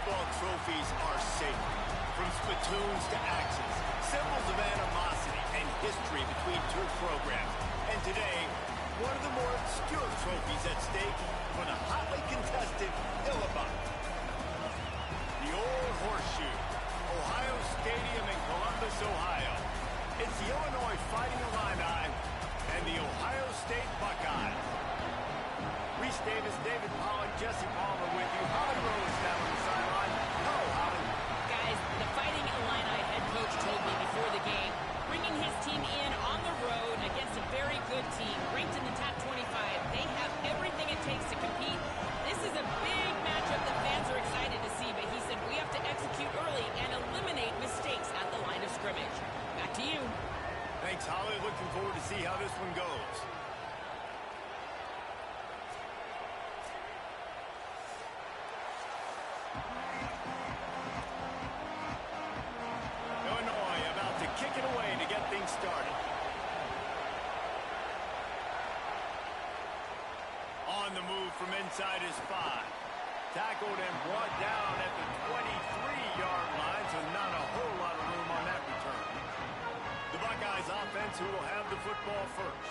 football trophies are sacred. From spittoons to axes, symbols of animosity and history between two programs. And today, one of the more obscure trophies at stake for the hotly contested Illinois. The Old Horseshoe, Ohio Stadium in Columbus, Ohio. It's the Illinois Fighting Illini and the Ohio State Buckeyes. Reese Davis, David Pollack, Jesse Palmer with you. Holly Rose down on the sideline. Hello, Holly. Guys, the Fighting Illini head coach told me before the game, bringing his team in on the road against a very good team, ranked in the top 25. They have everything it takes to compete. This is a big matchup that fans are excited to see, but he said we have to execute early and eliminate mistakes at the line of scrimmage. Back to you. Thanks, Holly. Looking forward to see how this one goes. Illinois about to kick it away to get things started. On the move from inside his 5. Tackled and brought down at the 23-yard line, so not a whole lot of room on that return. The Buckeyes offense who will have the football first.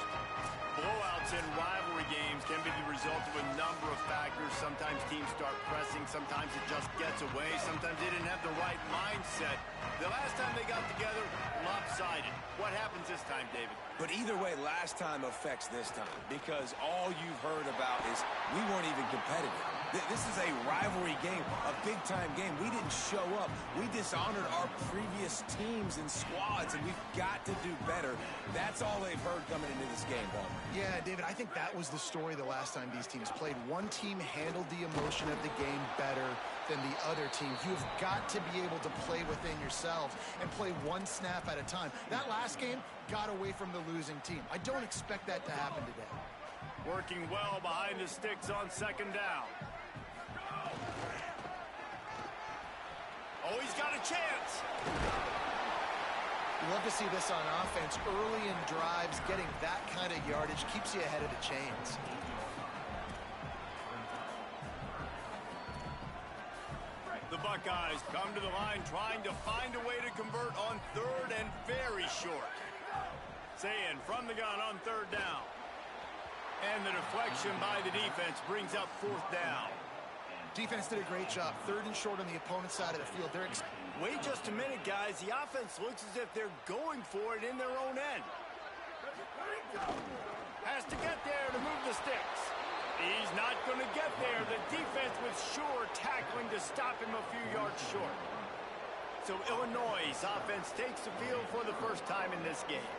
Blowouts in rivalry games can be the result of a number of factors. Sometimes teams start pressing, sometimes it just gets away, sometimes they didn't have the right mindset. The last time they got together, lopsided. What happens this time, David? But either way, last time affects this time because all you've heard about is we weren't even competitive. This is a rivalry game, a big-time game. We didn't show up. We dishonored our previous teams and squads, and we've got to do better. That's all they've heard coming into this game, Paul. Yeah, David, I think that was the story the last time these teams played. One team handled the emotion of the game better than the other team. You've got to be able to play within yourselves and play one snap at a time. That last game got away from the losing team. I don't expect that to happen today. Working well behind the sticks on second down. Oh, he's got a chance. You love to see this on offense. Early in drives, getting that kind of yardage keeps you ahead of the chains. The Buckeyes come to the line trying to find a way to convert on third and very short. Sayin from the gun on third down. And the deflection by the defense brings up fourth down. Defense did a great job. Third and short on the opponent's side of the field. Wait just a minute, guys. The offense looks as if they're going for it in their own end. Has to get there to move the sticks. He's not going to get there. The defense was sure tackling to stop him a few yards short. So Illinois' offense takes the field for the first time in this game.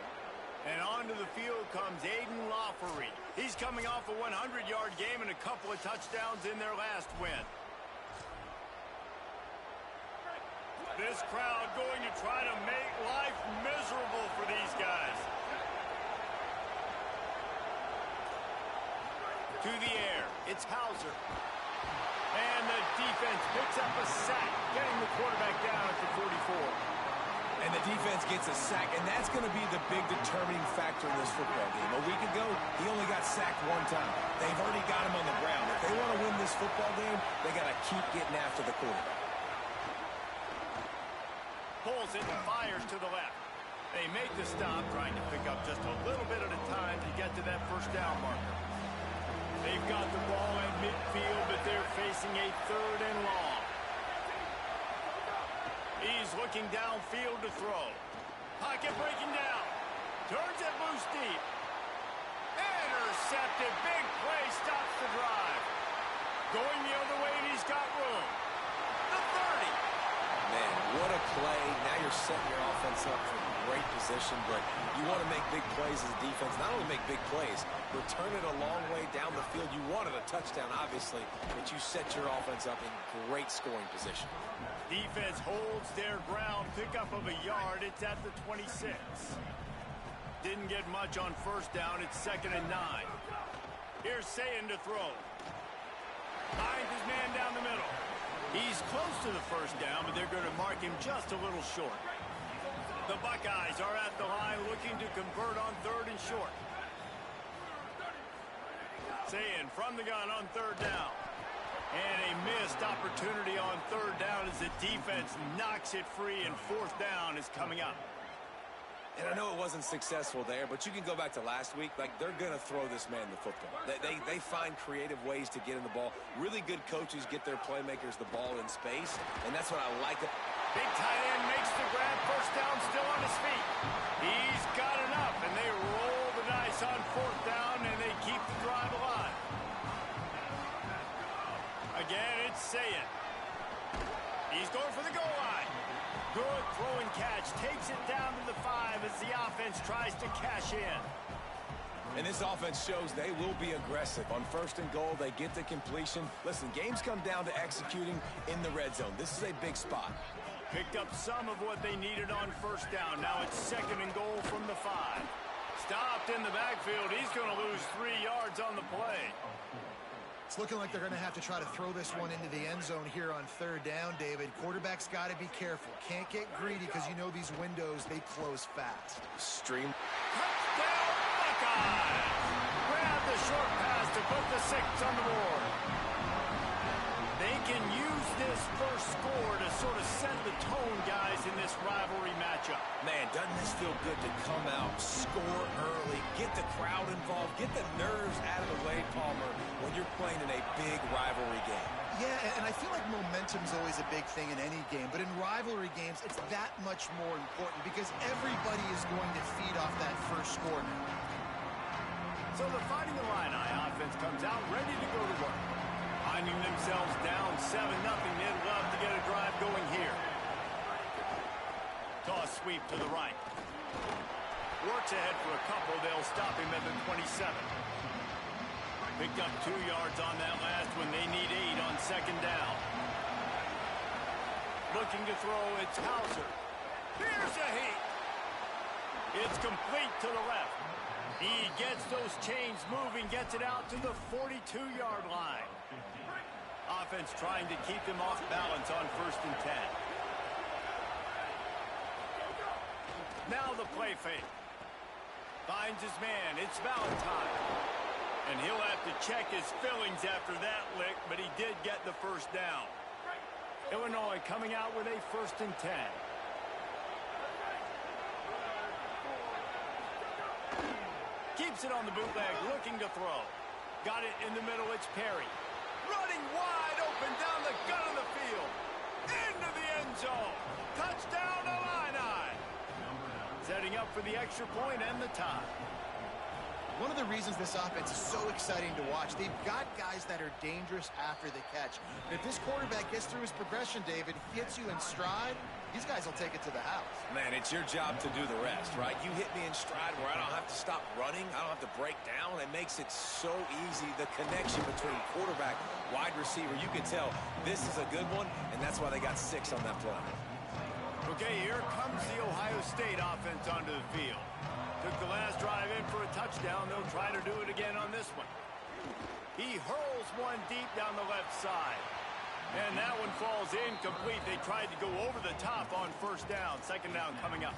And onto the field comes Aiden Laffery. He's coming off a 100-yard game and a couple of touchdowns in their last win. This crowd going to try to make life miserable for these guys. To the air, it's Hauser. And the defense picks up a sack, getting the quarterback down at the 44. And the defense gets a sack, and that's going to be the big determining factor in this football game. A week ago, he only got sacked one time. They've already got him on the ground. If they want to win this football game, they got to keep getting after the quarterback. Pulls it and fires to the left. They make the stop, trying to pick up just a little bit at a time to get to that first down marker. They've got the ball at midfield, but they're facing a third and long. He's looking downfield to throw. Pocket breaking down. Turns it loose deep. Intercepted. Big play stops the drive. Going the other way, and he's got room. The 30. Man, what a play. Now you're setting your offense up for great position, but you want to make big plays as a defense. Not only make big plays, return it a long way down the field. You wanted a touchdown, obviously, but you set your offense up in great scoring position. Defense holds their ground. Pickup of a yard. It's at the 26. Didn't get much on first down. It's 2nd and 9. Here's Sayin to throw. Finds his man down the middle. He's close to the first down, but they're going to mark him just a little short. The Buckeyes are at the line looking to convert on third and short. Sayin from the gun on third down. And a missed opportunity on third down. defense knocks it free, and fourth down is coming up. And I know it wasn't successful there, but you can go back to last week. Like, they're going to throw this man the football. They find creative ways to get in the ball. Really good coaches get their playmakers the ball in space, and that's what I like. Big tight end makes the grab. First down, still on his feet. He's got enough, and they roll the dice on fourth down, and they keep the drive alive. Again, it's Sayet. He's going for the goal line. Good throw and catch. Takes it down to the 5 as the offense tries to cash in. And this offense shows they will be aggressive. On first and goal, they get the completion. Listen, games come down to executing in the red zone. This is a big spot. Picked up some of what they needed on first down. Now it's second and goal from the 5. Stopped in the backfield. He's going to lose 3 yards on the play. It's looking like they're going to have to try to throw this one into the end zone here on third down, David. Quarterback's got to be careful. Can't get greedy because you know these windows, they close fast. Stream. Touchdown, Buckeyes! Grab the short pass to put the 6 on the board. They can use this first score to sort of set the tone, guys, in this rivalry matchup. Man, doesn't this feel good to come out, score early, get the crowd involved, get the nerves out of the way, Palmer, when you're playing in a big rivalry game. Yeah, and I feel like momentum's always a big thing in any game, but in rivalry games, it's that much more important because everybody is going to feed off that first score now. So the Fighting Illini offense comes out ready to go to work. Finding themselves down 7-0, they'd love to get a drive going here. Toss sweep to the right. Works ahead for a couple. They'll stop him at the 27. Picked up 2 yards on that last one. They need 8 on second down. Looking to throw, it's Hauser. Here's a heat. It's complete to the left. He gets those chains moving, gets it out to the 42-yard line. Offense trying to keep them off balance on first and 10. Now the play fake. Finds his man. It's Valentine. And he'll have to check his fillings after that lick, but he did get the first down. Illinois coming out with a first and 10. Keeps it on the bootleg, looking to throw. Got it in the middle, it's Perry. Running wide open down the gut of the field. Into the end zone. Touchdown, Illini. Setting up for the extra point and the tie. One of the reasons this offense is so exciting to watch, they've got guys that are dangerous after the catch. And if this quarterback gets through his progression, David, hits you in stride, these guys will take it to the house. Man, it's your job to do the rest, right? You hit me in stride where I don't have to stop running. I don't have to break down. It makes it so easy. The connection between quarterback, wide receiver, you can tell this is a good one, and that's why they got 6 on that play. Okay, here comes the Ohio State offense onto the field. Took the last drive in for a touchdown. They'll try to do it again on this one. He hurls one deep down the left side. And that one falls incomplete. They tried to go over the top on first down. Second down coming up.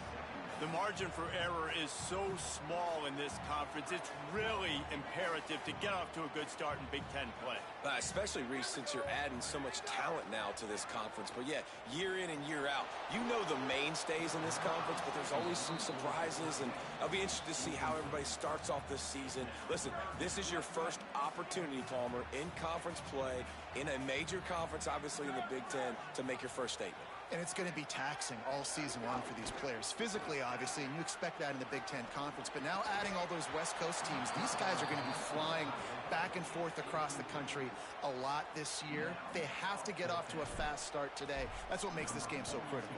The margin for error is so small in this conference. It's really imperative to get off to a good start in Big Ten play. Especially, Reese, since you're adding so much talent now to this conference. But, yeah, year in and year out, you know the mainstays in this conference, but there's always some surprises. And I'll be interested to see how everybody starts off this season. Listen, this is your first opportunity, Palmer, in conference play, in a major conference, obviously in the Big Ten, to make your first statement. And it's going to be taxing all season long for these players. Physically, obviously, and you expect that in the Big Ten Conference. But now adding all those West Coast teams, these guys are going to be flying back and forth across the country a lot this year. They have to get off to a fast start today. That's what makes this game so critical.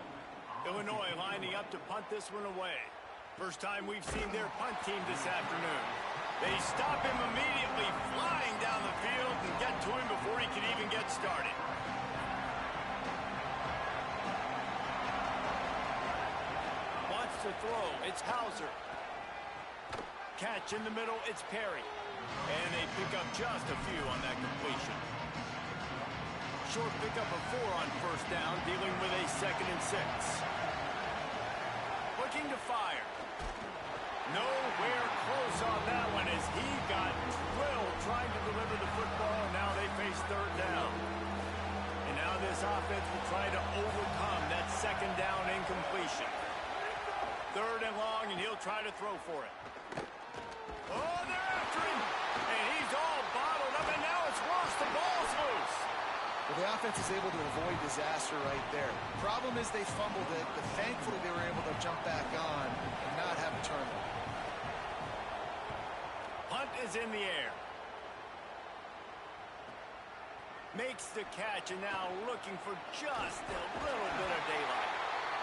Illinois lining up to punt this one away. First time we've seen their punt team this afternoon. They stop him immediately, flying down the field and get to him before he can even get started. To throw, it's Hauser. Catch in the middle, it's Perry. And they pick up just a few on that completion. Short pickup of 4 on first down, dealing with a second and 6. Looking to fire. Nowhere close on that one as he got drilled trying to deliver the football, and now they face third down. And now this offense will try to overcome that second down incompletion. Third and long, and he'll try to throw for it. Oh, they're after him! And he's all bottled up, and now it's worse. The ball's loose. Well, the offense is able to avoid disaster right there. Problem is they fumbled it, but thankfully they were able to jump back on and not have a turnover. Hunt is in the air. Makes the catch, and now looking for just a little bit of daylight.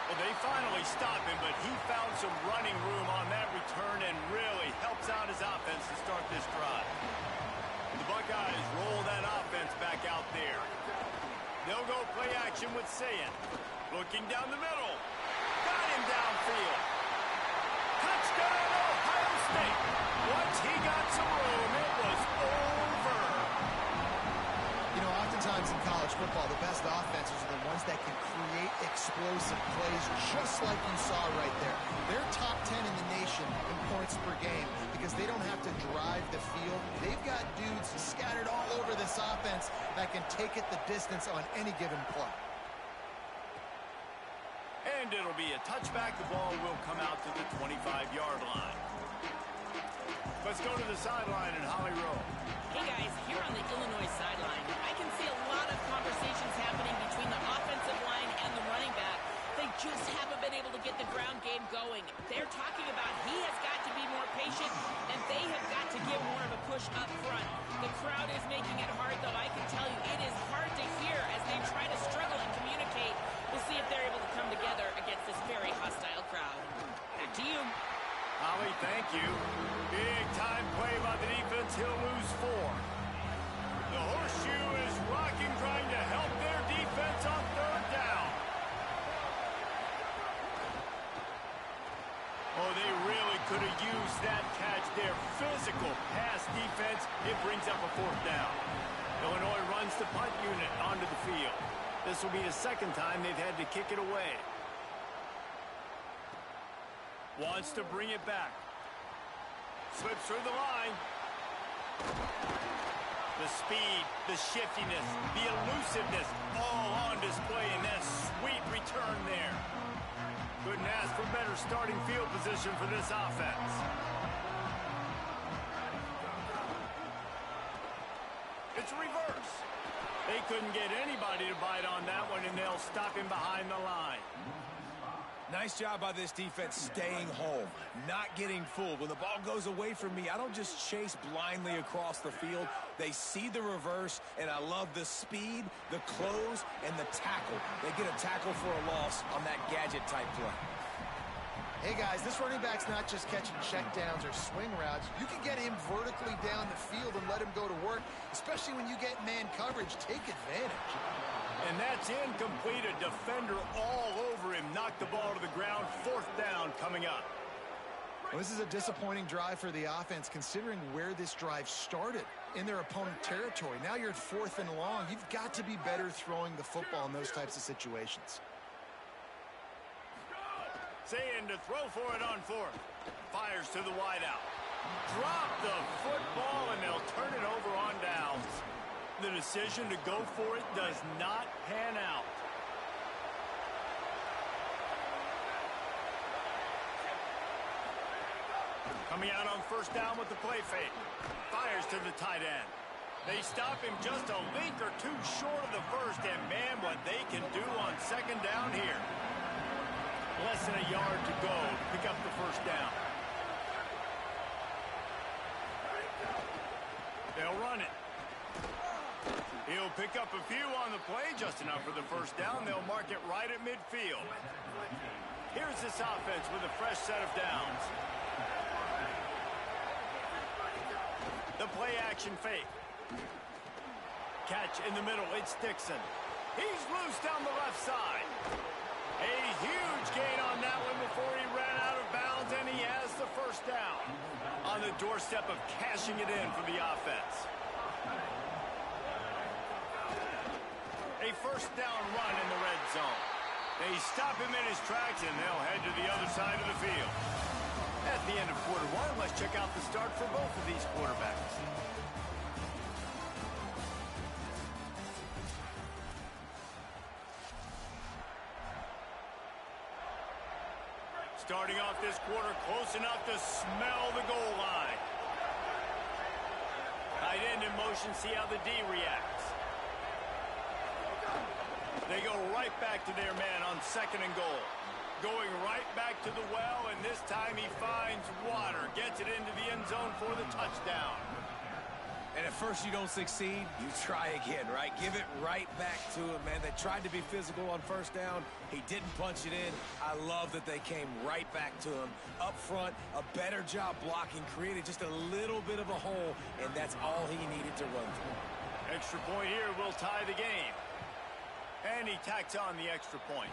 Well, they finally stop him, but he found some running room on that return and really helps out his offense to start this drive. The Buckeyes roll that offense back out there. They'll go play action with Sayin. Looking down the middle. Got him downfield. Touchdown, Ohio State. Once he got some room, it was over. You know, oftentimes in college football, the best offenses are the ones that can create explosive plays, just like you saw right there. They're top 10 in the nation in points per game because they don't have to drive the field. They've got dudes scattered all over this offense that can take it the distance on any given play. And it'll be a touchback. The ball will come out to the 25-yard line. Let's go to the sideline in Holly Rowe. Hey guys, here on the Illinois sideline, I can see a lot of conversations happening between the offensive line and the running back. They just haven't been able to get the ground game going. They're talking about he has got to be more patient, and they have got to give more of a push up front. The crowd is making it hard, though. I can tell you it is hard to hear as they try to struggle and communicate. We'll see if they're able to come together against this very hostile crowd. Back to you. Holly, thank you. Big time play by the defense. He'll lose 4. The horseshoe is rocking, trying to help their defense on third down. Oh, they really could have used that catch. Their physical pass defense, it brings up a 4th down. Illinois runs the punt unit onto the field. This will be the second time they've had to kick it away. Wants to bring it back. Slips through the line. The speed, the shiftiness, the elusiveness, all on display in that sweet return there. Couldn't ask for better starting field position for this offense. It's reverse. They couldn't get anybody to bite on that one, and they'll stop him behind the line. Nice job by this defense staying home, not getting fooled. When the ball goes away from me, I don't just chase blindly across the field. They see the reverse, and I love the speed, the close, and the tackle. They get a tackle for a loss on that gadget-type play. Hey guys, this running back's not just catching checkdowns or swing routes. You can get him vertically down the field and let him go to work, especially when you get man coverage. Take advantage. And that's incomplete. A defender all over him. Knocked the ball to the ground. 4th down coming up. Well, this is a disappointing drive for the offense, considering where this drive started in their opponent territory. Now you're at 4th and long. You've got to be better throwing the football in those types of situations. Saying to throw for it on 4th. Fires to the wideout. Drop the football, and they'll turn it over on downs. The decision to go for it does not pan out. Coming out on 1st down with the play fake. Fires to the tight end. They stop him just a link or 2 short of the 1st, and man, what they can do on 2nd down here. Less than a yard to go to pick up the 1st down. They'll run it. He'll pick up a few on the play, just enough for the 1st down. They'll mark it right at midfield. Here's this offense with a fresh set of downs. The play action fake. Catch in the middle, it's Dixon. He's loose down the left side. A huge gain on that one before he ran out of bounds, and he has the 1st down. On the doorstep of cashing it in for the offense. A 1st down run in the red zone. They stop him in his tracks, and they'll head to the other side of the field. At the end of quarter 1, let's check out the start for both of these quarterbacks. Starting off this quarter close enough to smell the goal line. Tight end in motion, see how the D reacts. They go right back to their man on 2nd and goal. Going right back to the well, and this time he finds water. Gets it into the end zone for the touchdown. And at first you don't succeed, you try again, right? Give it right back to him, man. They tried to be physical on 1st down. He didn't punch it in. I love that they came right back to him. Up front, a better job blocking, created just a little bit of a hole, and that's all he needed to run through. Extra point here will tie the game. And he tacks on the extra point.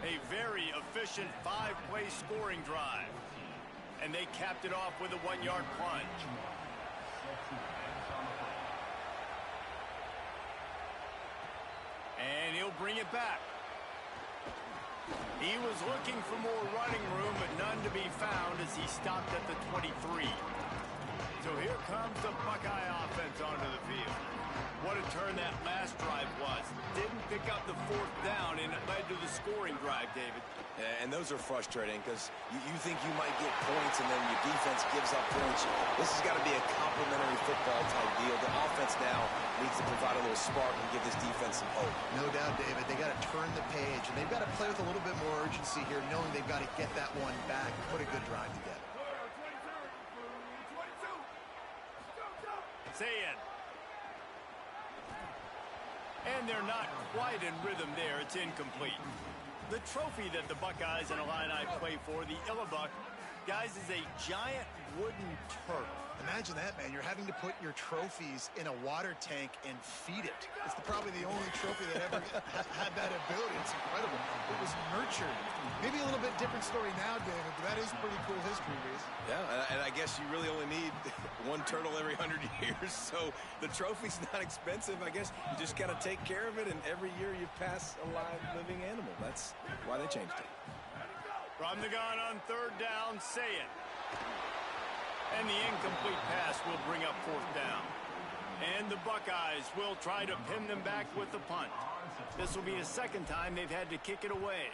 A very efficient 5-play scoring drive. And they capped it off with a 1-yard plunge. And he'll bring it back. He was looking for more running room, but none to be found as he stopped at the 23. So here comes the Buckeye offense onto the field. What a turn that last drive was. Didn't pick up the 4th down, and it led to the scoring drive, David. Yeah, and those are frustrating because you think you might get points and then your defense gives up points. This has got to be a complementary football type deal. The offense now needs to provide a little spark and give this defense some hope. No doubt, David. They got to turn the page, and they've got to play with a little bit more urgency here, knowing they've got to get that one back, put a good drive together. Say it. And they're not quite in rhythm there. It's incomplete. The trophy that the Buckeyes and Illini play for, the Illabuck, guys, is a giant wooden turtle. Imagine that, man. You're having to put your trophies in a water tank and feed it. It's probably the only trophy that ever had that ability. It's incredible. It was nurtured. Maybe a little bit different story now, David, but that is pretty cool history, Reese. Yeah, and I guess you really only need one turtle every 100 years, so the trophy's not expensive. I guess you just got to take care of it, and every year you pass a live, living animal. That's why they changed it. From the gun on 3rd down, say it. And the incomplete pass will bring up 4th down. And the Buckeyes will try to pin them back with the punt. This will be the 2nd time they've had to kick it away.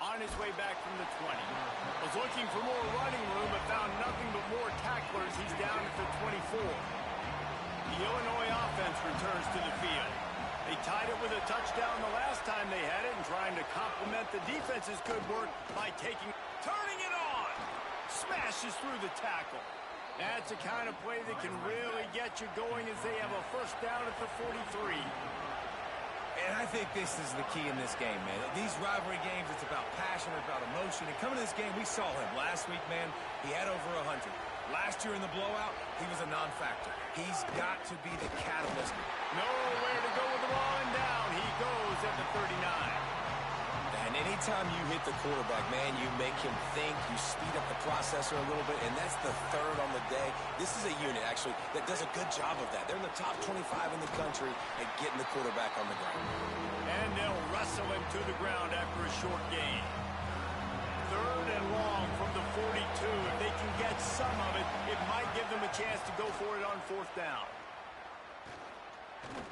On his way back from the 20. Was looking for more running room, but found nothing but more tacklers. He's down at the 24. The Illinois offense returns to the field. They tied it with a touchdown the last time they had it and trying to complement the defense's good work by turning it on. Smashes through the tackle. That's the kind of play that can really get you going as they have a 1st down at the 43. And I think this is the key in this game, man. These rivalry games, it's about passion, it's about emotion. And coming to this game, we saw him last week, man. He had over 100. Last year in the blowout, he was a non-factor. He's got to be the catalyst. Nowhere to go with the ball and down. He goes at the 39. And anytime you hit the quarterback, man, you make him think, you speed up the processor a little bit, and that's the 3rd on the day. This is a unit, actually, that does a good job of that. They're in the top 25 in the country at getting the quarterback on the ground. And they'll wrestle him to the ground after a short gain. 3rd and long from the 42. If they can get some of it, it might give them a chance to go for it on 4th down.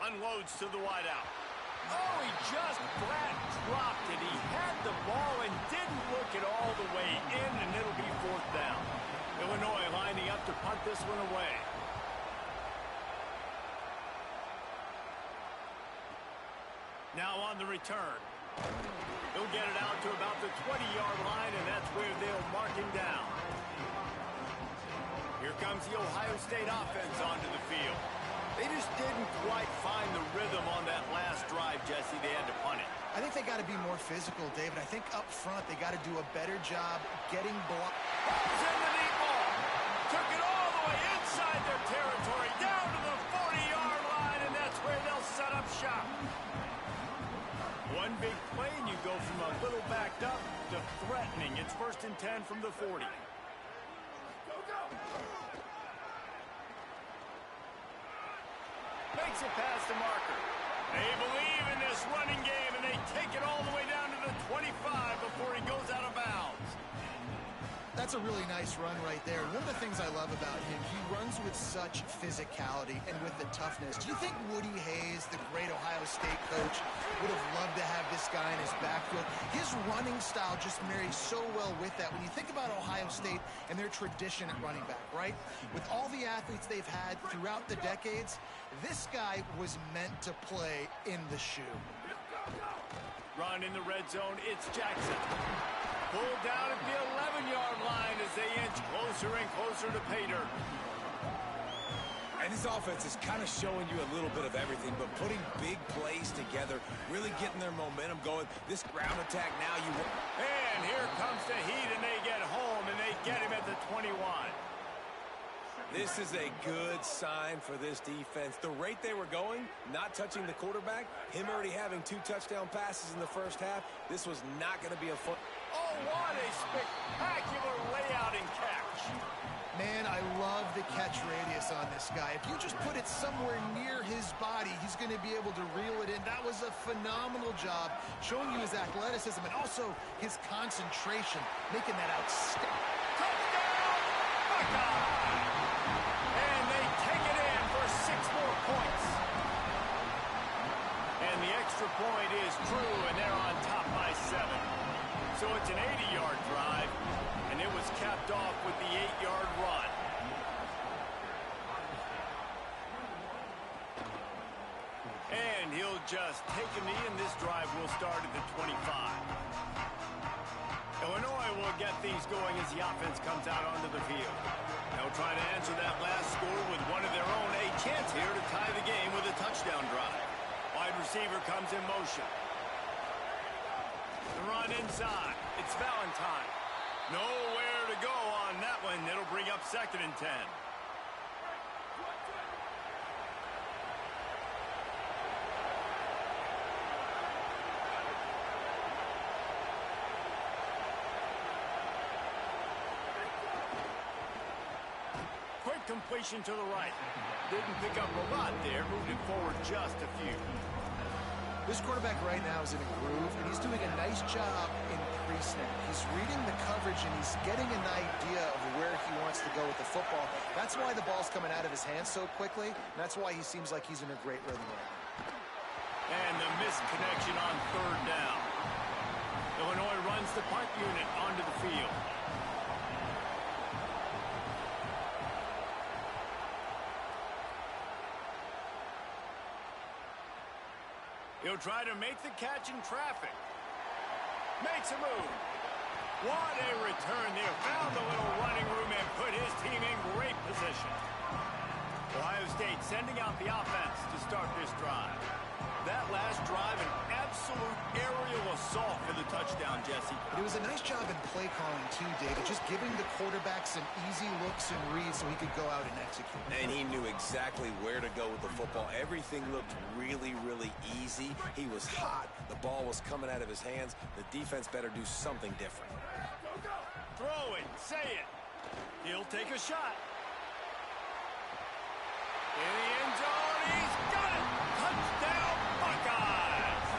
Unloads to the wideout. Oh, he just flat dropped it. He had the ball and didn't look it all the way in, and it'll be 4th down. Illinois lining up to punt this one away. Now on the return. He'll get it out to about the 20-yard line, and that's where they'll mark him down. Here comes the Ohio State offense onto the field. They just didn't quite find the rhythm on that last drive, Jesse. They had to punt it. I think they got to be more physical, David. I think up front they got to do a better job getting blocked. Balls in the deep ball. Took it all the way inside their territory, down to the 40-yard line, and that's where they'll set up shop. One big play, and you go from a little backed up to threatening. It's 1st and 10 from the 40. Makes it past the marker. They believe in this running game, and they take it all the way down to the 25 before he goes out of bounds. That's a really nice run right there. One of the things I love about him, he runs with such physicality and with the toughness. Do you think Woody Hayes, the great Ohio State coach, would have loved to have this guy in his backfield? His running style just marries so well with that. When you think about Ohio State and their tradition at running back, right? With all the athletes they've had throughout the decades, this guy was meant to play in the shoe. Run in the red zone, it's Jackson. Pulled down at the 11-yard line as they inch closer and closer to pay dirt. And this offense is kind of showing you a little bit of everything, but putting big plays together, really getting their momentum going. This ground attack now, And here comes the heat, and they get home, and they get him at the 21. This is a good sign for this defense. The rate they were going, not touching the quarterback, him already having 2 touchdown passes in the first half, this was not going to be a fun. Oh, what a spectacular layout and catch. Man, I love the catch radius on this guy. If you just put it somewhere near his body, he's going to be able to reel it in. That was a phenomenal job, showing you his athleticism and also his concentration, making that outstanding. Touchdown, Buckeye! And they take it in for 6 more points. And the extra point is true, and they're on top by 7. So it's an 80-yard drive, and it was capped off with the 8-yard run. And he'll just take a knee, and this drive will start at the 25. Illinois will get things going as the offense comes out onto the field. They'll try to answer that last score with one of their own. A chance here to tie the game with a touchdown drive. Wide receiver comes in motion. The run inside. It's Valentine. Nowhere to go on that one. It'll bring up 2nd and 10. Quick completion to the right. Didn't pick up a lot there. Moved it forward just a few. This quarterback right now is in a groove, and he's doing a nice job in pre-snap. He's reading the coverage, and he's getting an idea of where he wants to go with the football. That's why the ball's coming out of his hands so quickly, and that's why he seems like he's in a great rhythm right now. And the missed connection on 3rd down. Illinois runs the punt unit onto the field. He'll try to make the catch in traffic. Makes a move. What a return there. Found the little running room and put his team in great position. Ohio State sending out the offense to start this drive. That last drive, an absolute aerial assault for the touchdown, Jesse. But it was a nice job in play calling, too, David. Just giving the quarterback some easy looks and reads so he could go out and execute. And he knew exactly where to go with the football. Everything looked really, really easy. He was hot. The ball was coming out of his hands. The defense better do something different. Throw it. Say it. He'll take a shot. In the end zone, he's got it. Touchdown, Buckeyes.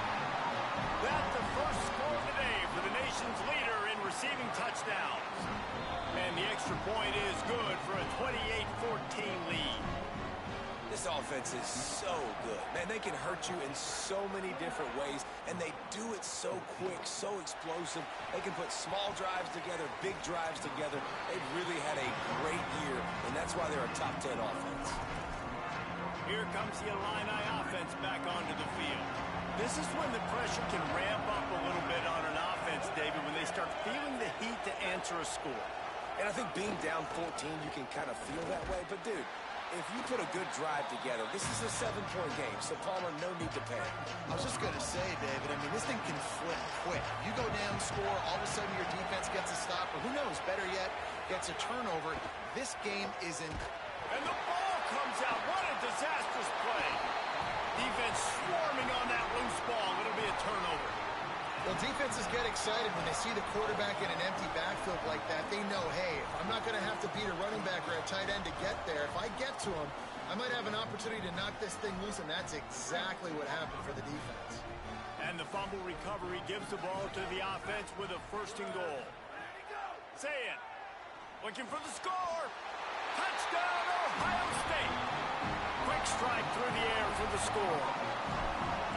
That's the first score of the day for the nation's leader in receiving touchdowns. And the extra point is good for a 28-14 lead. This offense is so good. Man, they can hurt you in so many different ways, and they do it so quick, so explosive. They can put small drives together, big drives together. They've really had a great year, and that's why they're a top 10 offense. Here comes the Illini offense back onto the field. This is when the pressure can ramp up a little bit on an offense, David, when they start feeling the heat to answer a score. And I think being down 14, you can kind of feel that way. But, dude, if you put a good drive together, this is a 7-point game, so Palmer, no need to panic. I was just going to say, David, I mean, this thing can flip quick. You go down, score, all of a sudden your defense gets a stop, or who knows, better yet, gets a turnover. This game isn't. And the ball comes out. What a disastrous play. Defense swarming on that loose ball. It'll be a turnover. Well, defenses get excited when they see the quarterback in an empty backfield like that. They know, hey, if I'm not going to have to beat a running back or a tight end to get there, if I get to him, I might have an opportunity to knock this thing loose, and that's exactly what happened for the defense. And the fumble recovery gives the ball to the offense with a 1st and goal. Say it. Looking for the score. Touchdown, Ohio State. Quick strike through the air for the score.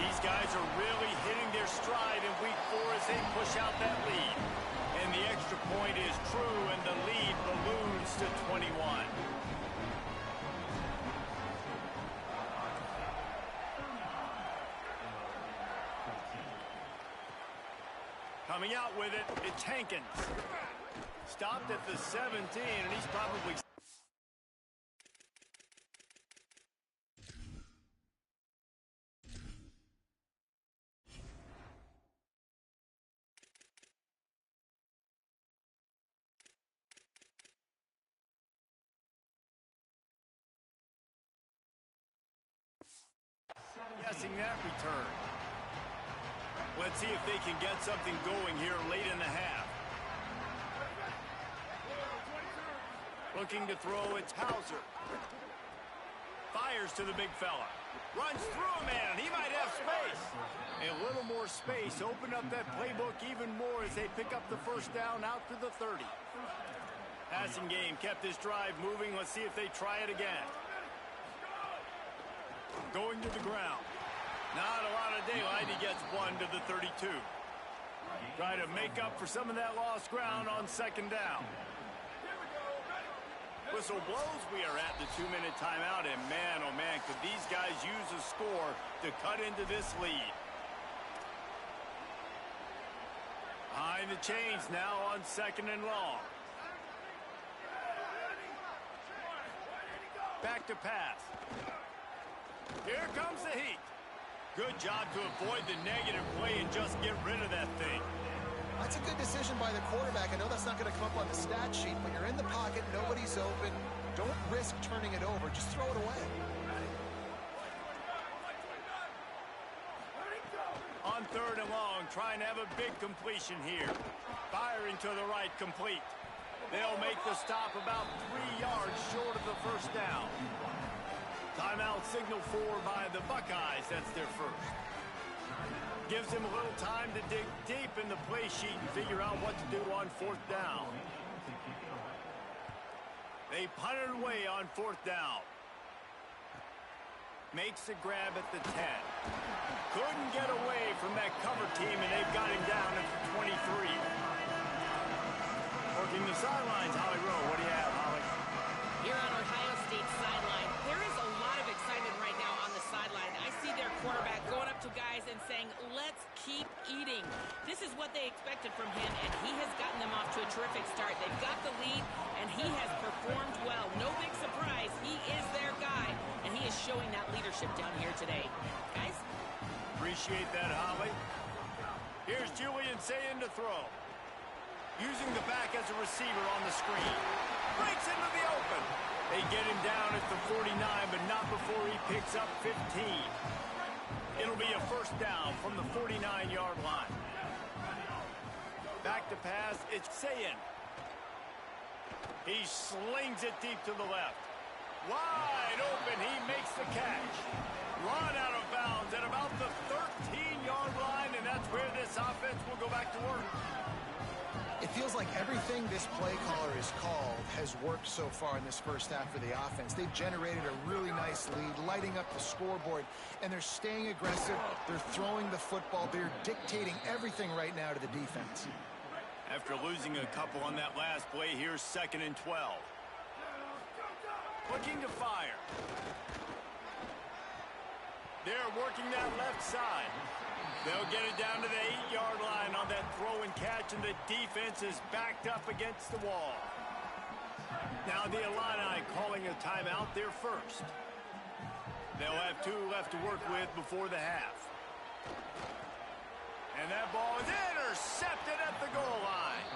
These guys are really hitting their stride in week 4 as they push out that lead. And the extra point is true, and the lead balloons to 21. Coming out with it, it's Hankins. Stopped at the 17, and he's probably... guessing that return. Let's see if they can get something going here late in the half. Looking to throw, it's Hauser. Fires to the big fella. Runs through a man, and he might have space. A little more space. Open up that playbook even more as they pick up the first down out to the 30. Passing game kept this drive moving. Let's see if they try it again. Going to the ground. Not a lot of daylight. He gets 1 to the 32. Try to make up for some of that lost ground on second down. Whistle blows. We are at the 2-minute timeout, and man, oh man, could these guys use a score to cut into this lead. Behind the chains now on 2nd and long. Back to pass. Here comes the heat. Good job to avoid the negative play and just get rid of that thing. That's a good decision by the quarterback. I know that's not going to come up on the stat sheet, but you're in the pocket, nobody's open. Don't risk turning it over. Just throw it away. On 3rd and long, trying to have a big completion here. Firing to the right, complete. They'll make the stop about 3 yards short of the first down. Timeout signal for by the Buckeyes. That's their first. Gives them a little time to dig deep in the play sheet and figure out what to do on 4th down. They punt it away on 4th down. Makes the grab at the 10. Couldn't get away from that cover team, and they've got him down at the 23. Working the sidelines, Holly Rowe. What do you have, Holly? Here on Ohio State's sideline, there is a lot of excitement right now on the sideline. I see their quarterback going up to guys and saying, let's keep eating. This is what they expected from him, and he has gotten them off to a terrific start. They've got the lead, and he has performed well. No big surprise. He is their guy, and he is showing that leadership down here today. Guys? Appreciate that, Holly. Here's Julian Sayin to throw. Using the back as a receiver on the screen. Breaks into the open. They get him down at the 49, but not before he picks up 15. It'll be a first down from the 49-yard line. Back to pass, it's Sayin. He slings it deep to the left. Wide open, he makes the catch. Run out of bounds at about the 13-yard line, and that's where this offense will go back to work. It feels like everything this play caller has called has worked so far in this first half for the offense. They've generated a really nice lead, lighting up the scoreboard, and they're staying aggressive. They're throwing the football. They're dictating everything right now to the defense. After losing a couple on that last play, here's 2nd and 12. Looking to fire. They're working that left side. They'll get it down to the 8-yard line on that throw and catch, and the defense is backed up against the wall. Now the Illini calling a timeout, their first. They'll have 2 left to work with before the half. And that ball is intercepted at the goal line.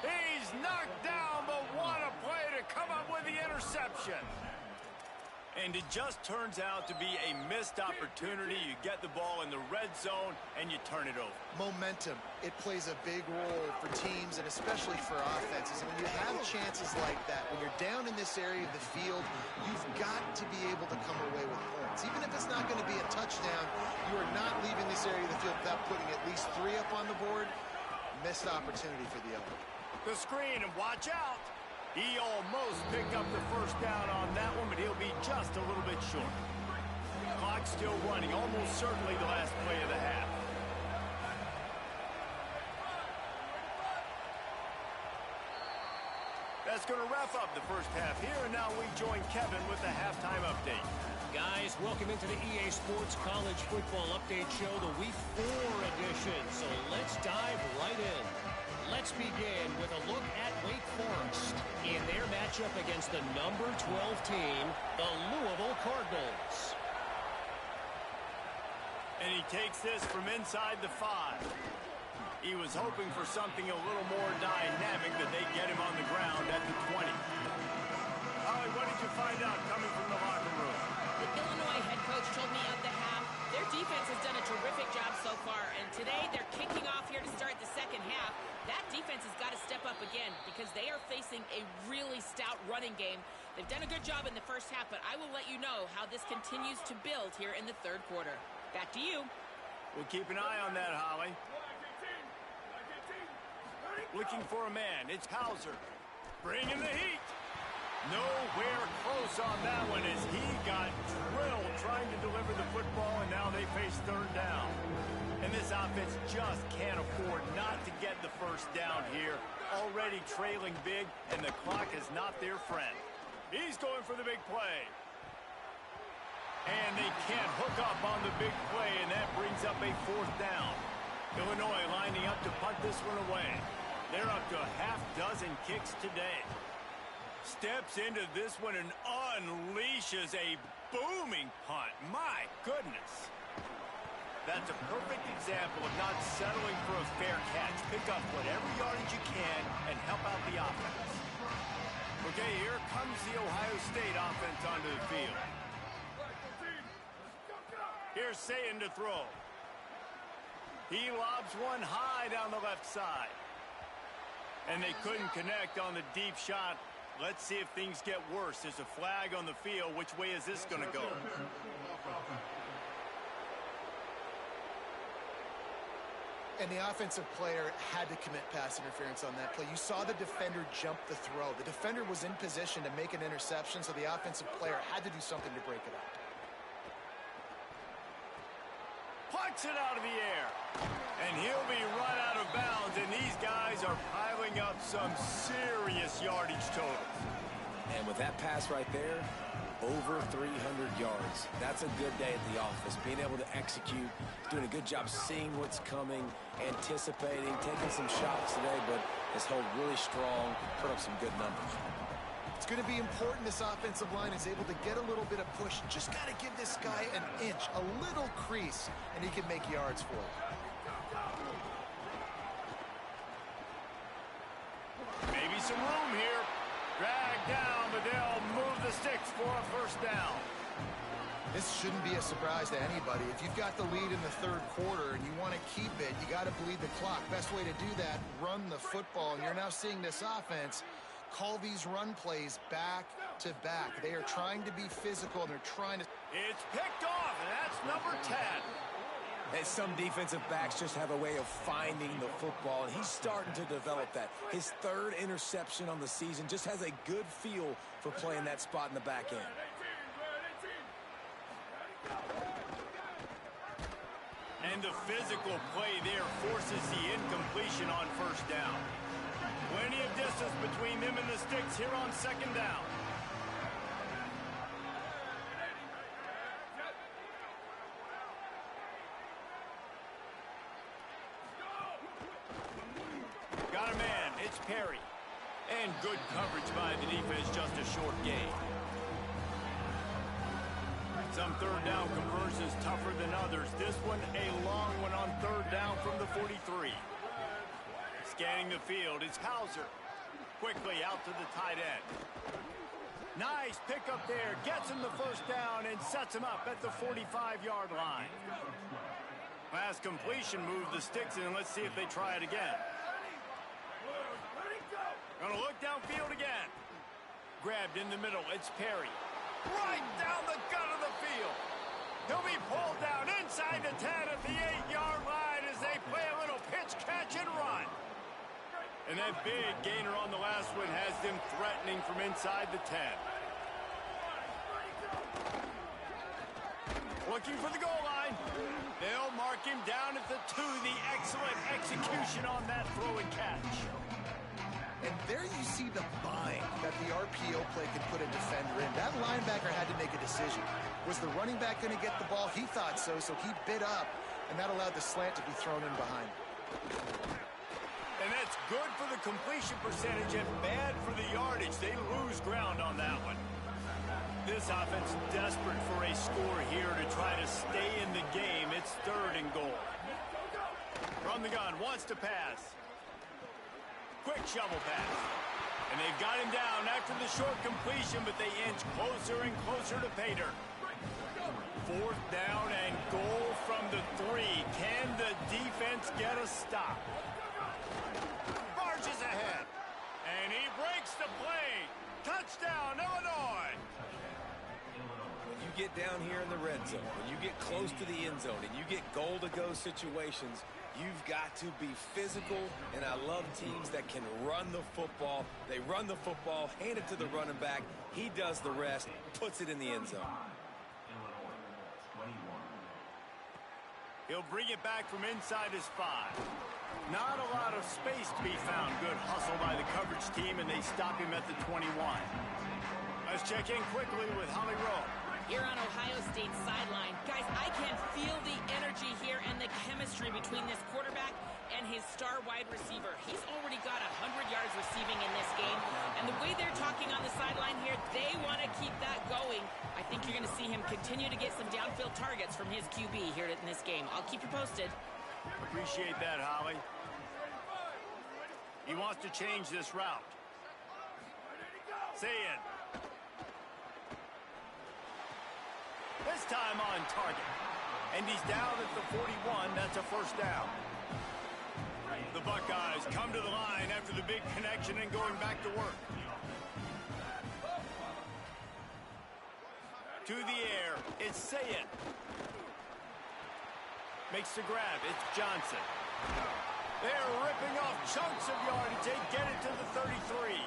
He's knocked down, but what a play to come up with the interception. And it just turns out to be a missed opportunity. You get the ball in the red zone, and you turn it over. Momentum. It plays a big role for teams and especially for offenses. And when you have chances like that, when you're down in this area of the field, you've got to be able to come away with points. Even if it's not going to be a touchdown, you are not leaving this area of the field without putting at least 3 up on the board. Missed opportunity for the other. The screen, and watch out. He almost picked up the first down on that one, but he'll be just a little bit short. Clock still running, almost certainly the last play of the half. That's going to wrap up the first half here, and now we join Kevin with the halftime update. Guys, welcome into the EA Sports College Football Update Show, the Week 4 edition. So let's dive right in. Let's begin with a look at Wake Forest in their matchup against the number 12 team, the Louisville Cardinals. And he takes this from inside the 5. He was hoping for something a little more dynamic, that they get him on the ground at the 20. Holly, what did you find out coming from the locker room? The Illinois head coach told me at the half, their defense has done a terrific job so far, and today they're kicking off here to start the second half. That defense has got to step up again because they are facing a really stout running game. They've done a good job in the first half, but I will let you know how this continues to build here in the third quarter. Back to you. We'll keep an eye on that, Holly. Looking for a man. It's Hauser. Bringing the heat. Nowhere close on that one as he got drilled trying to deliver the football, and now they face third down. And this offense just can't afford not to get the first down here. Already trailing big, and the clock is not their friend. He's going for the big play. And they can't hook up on the big play, and that brings up a fourth down. Illinois lining up to punt this one away. They're up to a half dozen kicks today. Steps into this one and unleashes a booming punt. My goodness. That's a perfect example of not settling for a fair catch. Pick up whatever yardage you can and help out the offense. Okay, here comes the Ohio State offense onto the field. Here's Sayin to throw. He lobs one high down the left side. And they couldn't connect on the deep shot. Let's see if things get worse. There's a flag on the field. Which way is this going to go? And the offensive player had to commit pass interference on that play. You saw the defender jump the throw. The defender was in position to make an interception, so the offensive player had to do something to break it up. Puts it out of the air. And he'll be run out of bounds, and these guys are piling up some serious yardage totals. And with that pass right there, over 300 yards. That's a good day at the office. Being able to execute, doing a good job seeing what's coming, anticipating, taking some shots today, but has held really strong, put up some good numbers. It's going to be important this offensive line is able to get a little bit of push. Just got to give this guy an inch, a little crease, and he can make yards for it. Maybe some room here. Drag down, but they'll move the sticks for a first down. This shouldn't be a surprise to anybody. If you've got the lead in the third quarter and you want to keep it, you got to bleed the clock. Best way to do that, run the football. And you're now seeing this offense call these run plays back to back. They are trying to be physical, and they're trying to... It's picked off, and that's number 10. And some defensive backs just have a way of finding the football, and he's starting to develop that. His third interception on the season, just has a good feel for playing that spot in the back end. And the physical play there forces the incompletion on first down. Plenty of distance between them and the sticks here on second down. Got a man, it's Perry. And good coverage by the defense, just a short gain. Some third down conversions tougher than others. This one a long one on third down from the 43. Scanning the field, it's Hauser. Quickly out to the tight end. Nice pickup there. Gets him the first down and sets him up at the 45-yard line. Last completion moved the sticks in. Let's see if they try it again. Gonna look downfield again. Grabbed in the middle. It's Perry. Right down the gut of the field. He'll be pulled down inside the 10 at the 8-yard line as they play a little pitch, catch, and run. And that big gainer on the last one has them threatening from inside the 10. Looking for the goal line. They'll mark him down at the 2. The excellent execution on that throw and catch. And there you see the bind that the RPO play can put a defender in. That linebacker had to make a decision. Was the running back going to get the ball? He thought so, so he bit up, and that allowed the slant to be thrown in behind. And that's good for the completion percentage and bad for the yardage. They lose ground on that one. This offense desperate for a score here to try to stay in the game. It's 3rd and goal. From the gun, wants to pass. Quick shovel pass. And they've got him down after the short completion, but they inch closer and closer to Pater. 4th down and goal from the 3. Can the defense get a stop? Barges ahead. And he breaks the play. Touchdown, Illinois. When you get down here in the red zone, when you get close to the end zone, and you get goal-to-go situations, you've got to be physical, and I love teams that can run the football. They run the football, hand it to the running back. He does the rest, puts it in the end zone. He'll bring it back from inside his 5. Not a lot of space to be found. Good hustle by the coverage team, and they stop him at the 21. Let's check in quickly with Holly Rowe. Here on Ohio State's sideline. Guys, I can feel the energy here and the chemistry between this quarterback and his star wide receiver. He's already got 100 yards receiving in this game. And the way they're talking on the sideline here, they want to keep that going. I think you're going to see him continue to get some downfield targets from his QB here in this game. I'll keep you posted. Appreciate that, Holly. He wants to change this route. Say it. This time on target. And he's down at the 41. That's a 1st down. The Buckeyes come to the line after the big connection and going back to work. To the air. It's Sayed. Makes the grab. It's Johnson. They're ripping off chunks of yardage. They get it to the 33.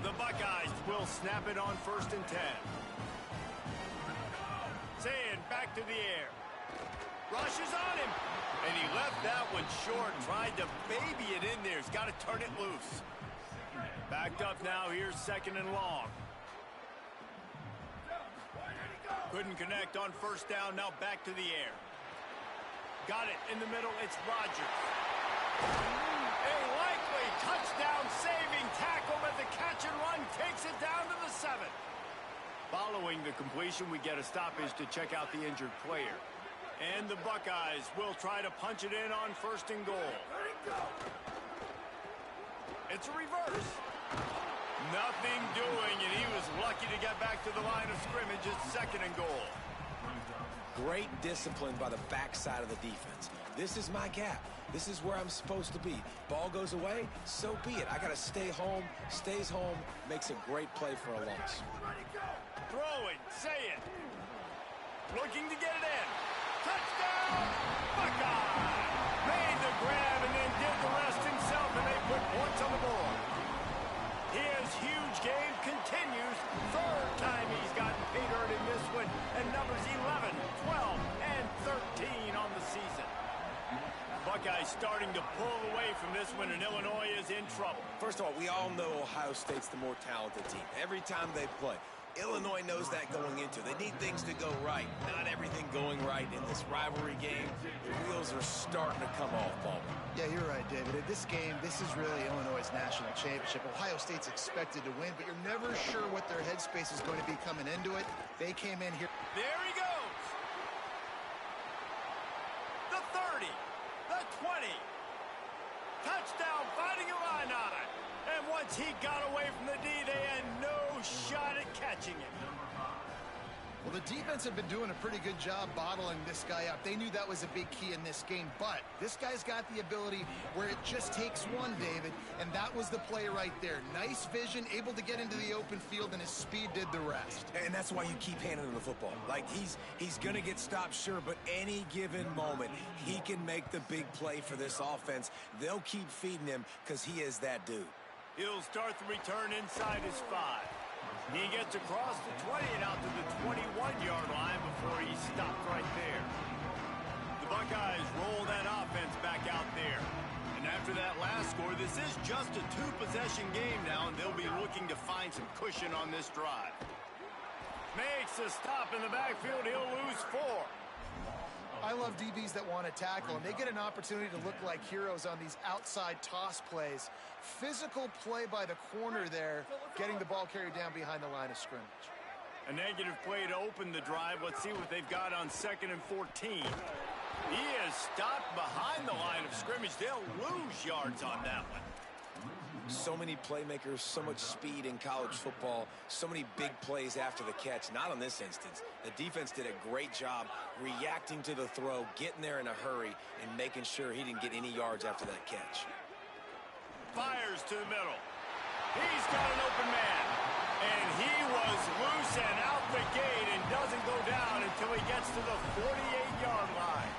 The Buckeyes will snap it on 1st and 10. Sayed back to the air. Rushes on him. And he left that one short. Tried to baby it in there. He's got to turn it loose. Backed up now. Here's 2nd and long. Couldn't connect on 1st down. Now back to the air. Got it in the middle. It's Rodgers. A likely touchdown-saving tackle, but the catch and run takes it down to the 7. Following the completion, we get a stoppage to check out the injured player. And the Buckeyes will try to punch it in on 1st and goal. It's a reverse. Nothing doing, and he was lucky to get back to the line of scrimmage. It's 2nd and goal. Great discipline by the backside of the defense. This is my gap. This is where I'm supposed to be. Ball goes away, so be it. I got to stay home, stays home, makes a great play for a loss. Throwing, say it. Looking to get it in. Touchdown! Buckeye! Made the grab and then did the rest himself, and they put points on the board. His huge game continues. 3rd time he's gotten pay dirt in this one, and numbers 11, 12, and 13 on the season. Buckeyes starting to pull away from this one, and Illinois is in trouble. First of all, we all know Ohio State's the more talented team. Every time they play, Illinois knows that going into. They need things to go right. Not everything going right in this rivalry game. The wheels are starting to come off, Baldwin. Yeah, you're right, David. In this game, this is really Illinois' national championship. Ohio State's expected to win, but you're never sure what their headspace is going to be coming into it. They came in here. There he goes. The 30. The 20. Touchdown, Fighting Illini. And once he got away from the D, they had no shot at catching him. Well, the defense had been doing a pretty good job bottling this guy up. They knew that was a big key in this game, but this guy's got the ability where it just takes one, David, and that was the play right there. Nice vision, able to get into the open field, and his speed did the rest. And that's why you keep handing him the football. Like, he's going to get stopped, sure, but any given moment, he can make the big play for this offense. They'll keep feeding him because he is that dude. He'll start the return inside his 5. He gets across the 20 and out to the 21-yard line before he's stopped right there. The Buckeyes roll that offense back out there. And after that last score, this is just a 2-possession game now, and they'll be looking to find some cushion on this drive. Makes a stop in the backfield. He'll lose 4. I love DBs that want to tackle, and they get an opportunity to look like heroes on these outside toss plays. Physical play by the corner there, getting the ball carried down behind the line of scrimmage. A negative play to open the drive. Let's see what they've got on 2nd and 14. He is stopped behind the line of scrimmage. They'll lose yards on that one. So many playmakers, so much speed in college football, so many big plays after the catch. Not on this instance. The defense did a great job reacting to the throw, getting there in a hurry, and making sure he didn't get any yards after that catch. Fires to the middle. He's got an open man. And he was loose and out the gate and doesn't go down until he gets to the 48-yard line.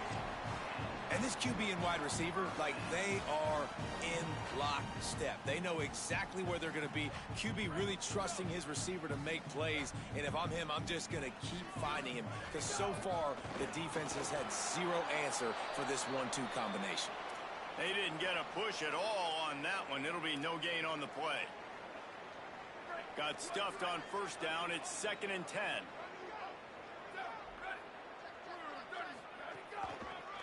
And this QB and wide receiver, like, they are in lockstep. They know exactly where they're going to be. QB really trusting his receiver to make plays. And if I'm him, I'm just going to keep finding him. Because so far, the defense has had zero answer for this 1-2 combination. They didn't get a push at all on that one. It'll be no gain on the play. Got stuffed on 1st down. It's 2nd and 10.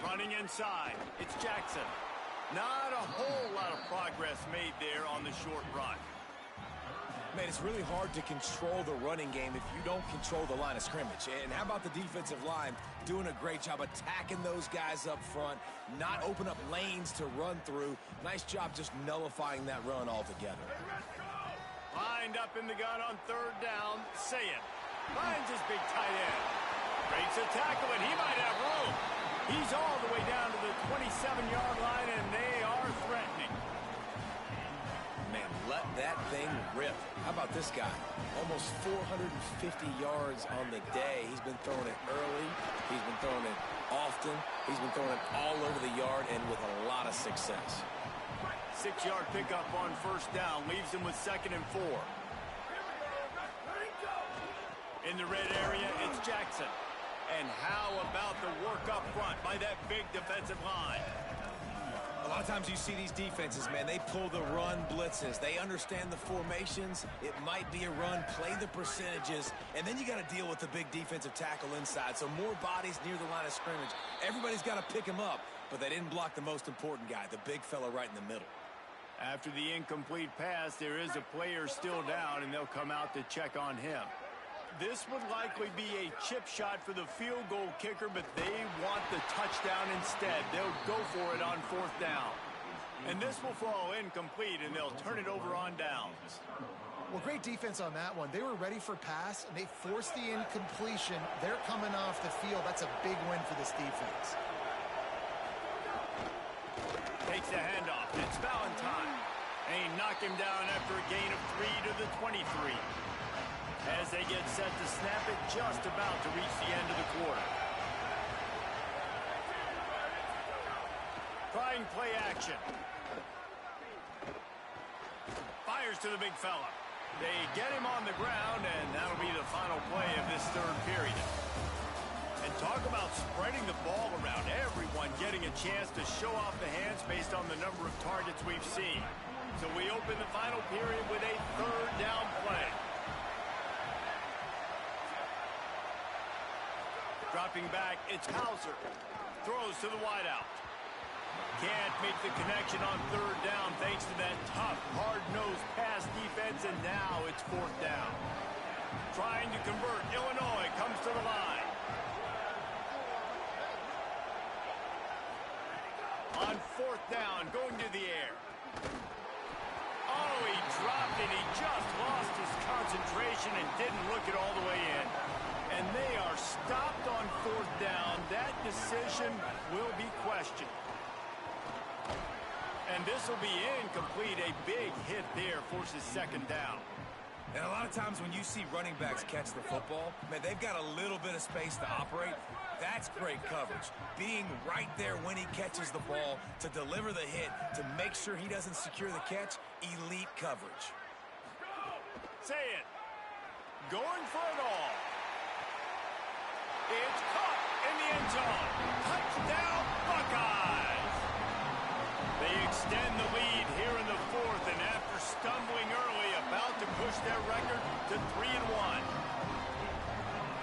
Running inside, it's Jackson. Not a whole lot of progress made there on the short run. Man, it's really hard to control the running game if you don't control the line of scrimmage. And how about the defensive line doing a great job attacking those guys up front, not open up lanes to run through. Nice job just nullifying that run altogether. Lined up in the gun on 3rd down. Saying finds his big tight end. Breaks a tackle, and he might have room. He's all the way down to the 27-yard line, and they are threatening. Man, let that thing rip. How about this guy? Almost 450 yards on the day. He's been throwing it early. He's been throwing it often. He's been throwing it all over the yard and with a lot of success. 6-yard pickup on 1st down. Leaves him with 2nd and 4. In the red area, it's Jackson. And how about the work up front by that big defensive line? A lot of times you see these defenses, man, they pull the run blitzes. They understand the formations. It might be a run, play the percentages, and then you got to deal with the big defensive tackle inside. So more bodies near the line of scrimmage. Everybody's got to pick him up, but they didn't block the most important guy, the big fella right in the middle. After the incomplete pass, there is a player still down, and they'll come out to check on him. This would likely be a chip shot for the field goal kicker, but they want the touchdown instead. They'll go for it on 4th down. And this will fall incomplete, and they'll turn it over on downs. Well, great defense on that one. They were ready for pass, and they forced the incompletion. They're coming off the field. That's a big win for this defense. Takes the handoff. It's Valentine. And he knocked him down after a gain of 3 to the 23. As they get set to snap it, just about to reach the end of the quarter. Trying play action. Fires to the big fella. They get him on the ground, and that'll be the final play of this 3rd period. And talk about spreading the ball around. Everyone getting a chance to show off the hands based on the number of targets we've seen. So we open the final period with a 3rd down play. Dropping back, it's Hauser. Throws to the wideout. Can't make the connection on 3rd down thanks to that tough, hard-nosed pass defense, and now it's 4th down. Trying to convert, Illinois comes to the line. On 4th down, going to the air. Oh, he dropped it. He just lost his concentration and didn't look it all the way in. And they are completion will be questioned. And this will be incomplete. A big hit there forces second down. And a lot of times when you see running backs catch the football, man, they've got a little bit of space to operate. That's great coverage. Being right there when he catches the ball to deliver the hit, to make sure he doesn't secure the catch, elite coverage. Say it. Going for it all. It's caught in the end zone. Touchdown, Buckeyes. They extend the lead here in the fourth, and after stumbling early, about to push their record to 3-1.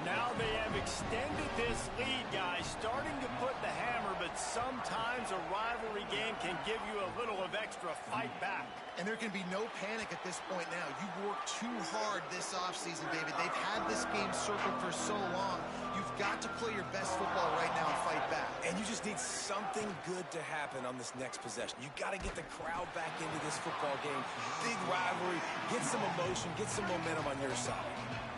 Now they have extended this lead, guys, starting to put the hammer, but sometimes a rivalry game can give you a little of extra fight back. And there can be no panic at this point now. You've worked too hard this offseason, David. They've had this game circled for so long. You've got to play your best football right now and fight back. And you just need something good to happen on this next possession. You got to get the crowd back into this football game. Big rivalry. Get some emotion. Get some momentum on your side.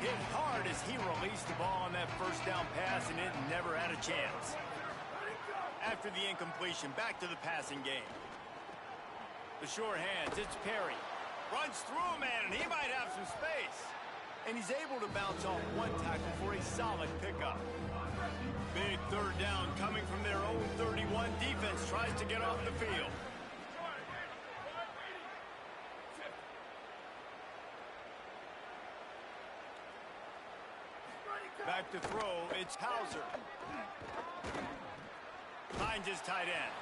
Hit hard as he released the ball on that first down pass, and it never had a chance. After the incompletion, back to the passing game. The short hands, it's Perry. Runs through a man, and he might have some space. And he's able to bounce off one tackle for a solid pickup. Big third down coming from their own 31. Defense tries to get off the field. Back to throw, it's Hauser. Finds his tight end.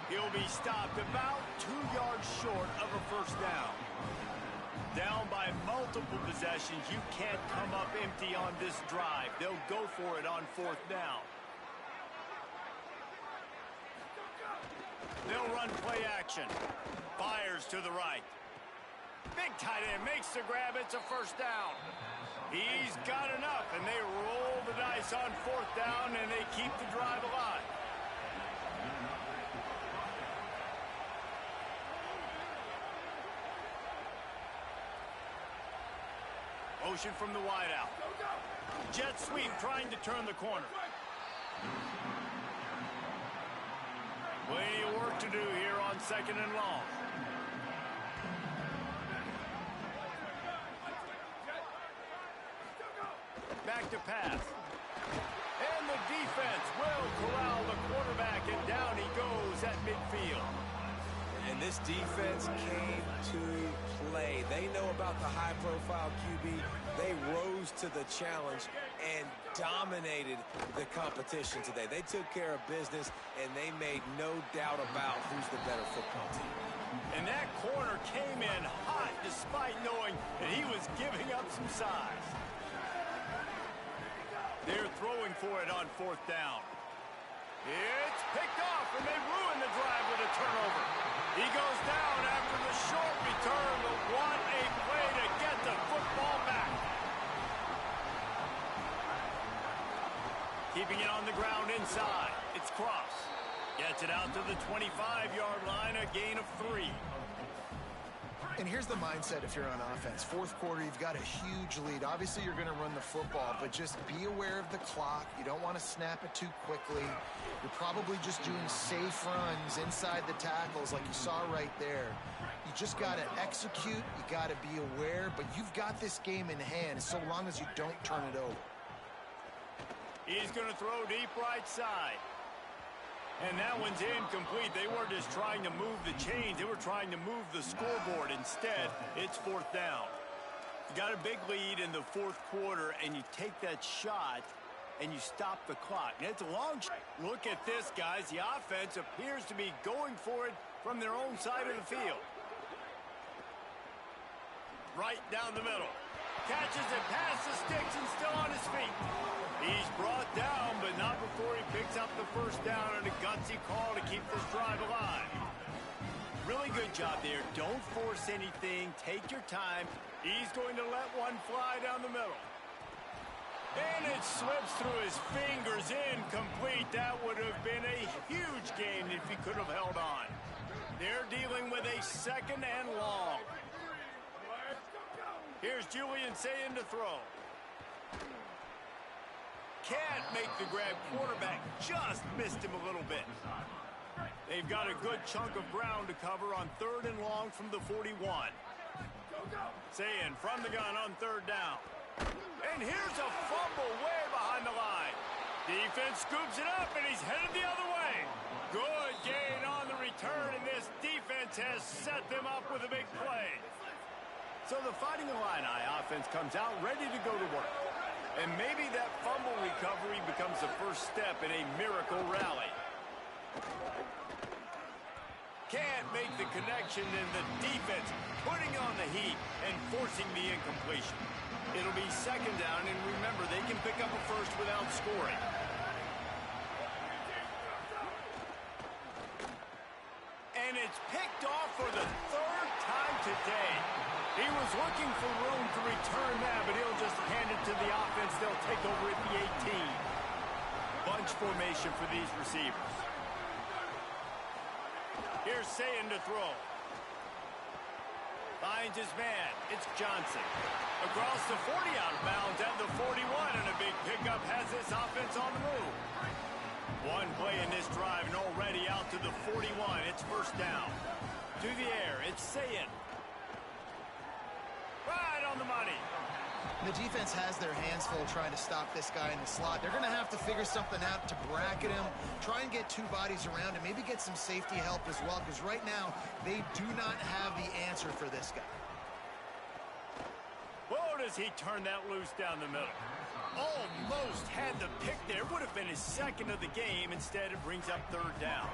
He'll be stopped about 2 yards short of a first down. Down by multiple possessions, you can't come up empty on this drive. They'll go for it on fourth down. They'll run play action. Fires to the right. Big tight end makes the grab. It's a first down. He's got enough, and they roll the dice on fourth down, and they keep the drive alive. Motion from the wideout. Jet sweep trying to turn the corner. Plenty of work to do here on second and long. Back to pass. And the defense will corral the quarterback, and down he goes at midfield. And this defense came to play. They know about the high-profile QB. They rose to the challenge and dominated the competition today. They took care of business, and they made no doubt about who's the better football team. And that corner came in hot despite knowing that he was giving up some size. They're throwing for it on fourth down. It's picked off, and they ruin the drive with a turnover. He goes down after the short return, but what a play to get the football back. Keeping it on the ground inside. It's Cross. Gets it out to the 25-yard line, a gain of 3. And here's the mindset if you're on offense. Fourth quarter, you've got a huge lead. Obviously, you're going to run the football, but just be aware of the clock. You don't want to snap it too quickly. You're probably just doing safe runs inside the tackles like you saw right there. You just got to execute. You got to be aware, but you've got this game in hand so long as you don't turn it over. He's going to throw deep right side. And that one's incomplete. They weren't just trying to move the chains. They were trying to move the scoreboard. Instead, it's fourth down. You got a big lead in the fourth quarter, and you take that shot, and you stop the clock. And it's a long shot. Look at this, guys. The offense appears to be going for it from their own side of the field. Right down the middle. Catches it past the sticks and still on his feet. He's brought down, but not before he picks up the first down and a gutsy call to keep this drive alive. Really good job there. Don't force anything. Take your time. He's going to let one fly down the middle. And it slips through his fingers, incomplete. That would have been a huge gain if he could have held on. They're dealing with a second and long. Here's Julian Sayin to throw. can't make the grab. Quarterback just missed him a little bit. They've got a good chunk of ground to cover on 3rd and long from the 41. Sayin from the gun on 3rd down. And here's a fumble way behind the line. Defense scoops it up, and he's headed the other way. Good gain on the return, and this defense has set them up with a big play. So the Fighting Illini offense comes out ready to go to work. And maybe that fumble recovery becomes the first step in a miracle rally. Can't make the connection, and the defense putting on the heat and forcing the incompletion. It'll be 2nd down, and remember, they can pick up a first without scoring. And it's picked off for the 3rd time today. He was looking for room to return that, but he'll just hand it to the offense. They'll take over at the 18. Bunch formation for these receivers. Here's Sayin to throw. Finds his man. It's Johnson. Across the 40 out of bounds at the 41, and a big pickup has this offense on the move. One play in this drive, and already out to the 41. It's 1st down. To the air, it's Sayin. Right on the money. The defense has their hands full trying to stop this guy in the slot. They're going to have to figure something out to bracket him, try and get 2 bodies around him, maybe get some safety help as well, because right now they do not have the answer for this guy. Whoa, does he turn that loose down the middle? Almost had the pick there. Would have been his 2nd of the game. Instead, it brings up 3rd down.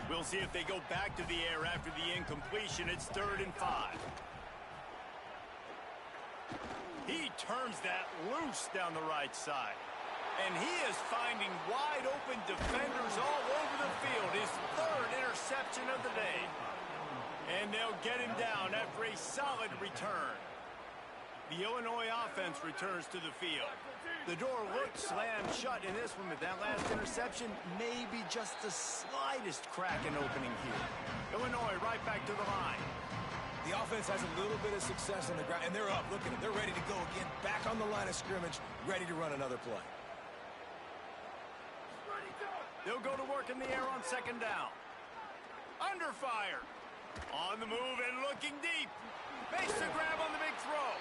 We'll see if they go back to the air after the incompletion. It's 3rd and 5. He turns that loose down the right side. And he is finding wide open defenders all over the field. His 3rd interception of the day. And they'll get him down after a solid return. The Illinois offense returns to the field. The door looked slammed shut in this one, but that last interception may be just the slightest crack in opening here. Illinois right back to the line. The offense has a little bit of success on the ground, and they're up. Look at them. They're ready to go again. Back on the line of scrimmage, ready to run another play. They'll go to work in the air on 2nd down. Under fire. On the move and looking deep. Makes the grab on the big throw.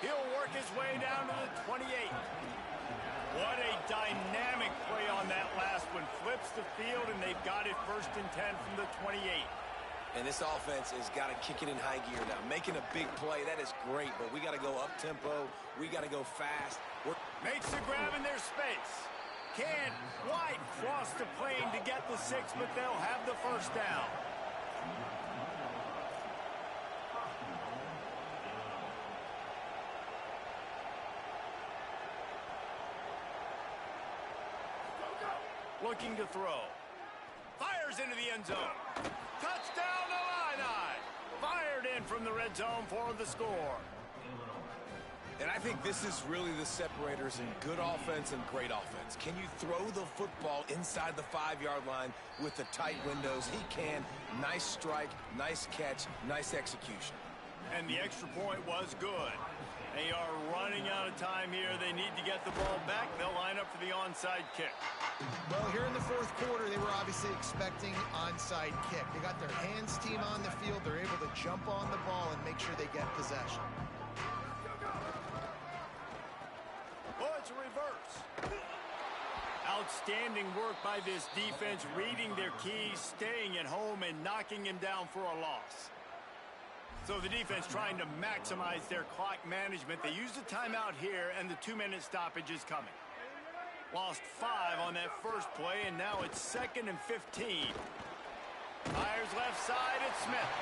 He'll work his way down to the 28. What a dynamic play on that last one. Flips the field, and they've got it 1st and 10 from the 28. And this offense has got to kick it in high gear now. Making a big play, that is great, but we got to go up-tempo. We got to go fast. Makes the grab in their space. Can't quite cross the plane to get the 6, but they'll have the 1st down. Looking to throw. Fires into the end zone. Touchdown, Illini! Fired in from the red zone for the score. And I think this is really the separators in good offense and great offense. Can you throw the football inside the 5-yard line with the tight windows? He can. Nice strike, nice catch, nice execution. And the extra point was good. They are running out of time here. They need to get the ball back. They'll line up for the onside kick. Well, here in the 4th quarter, they were obviously expecting onside kick. They got their hands team on the field. They're able to jump on the ball and make sure they get possession. Oh, it's a reverse. Outstanding work by this defense, reading their keys, staying at home, and knocking him down for a loss. So the defense trying to maximize their clock management. They used a timeout here, and the 2-minute stoppage is coming. Lost 5 on that first play, and now it's 2nd and 15. Fires left side, it's Smith.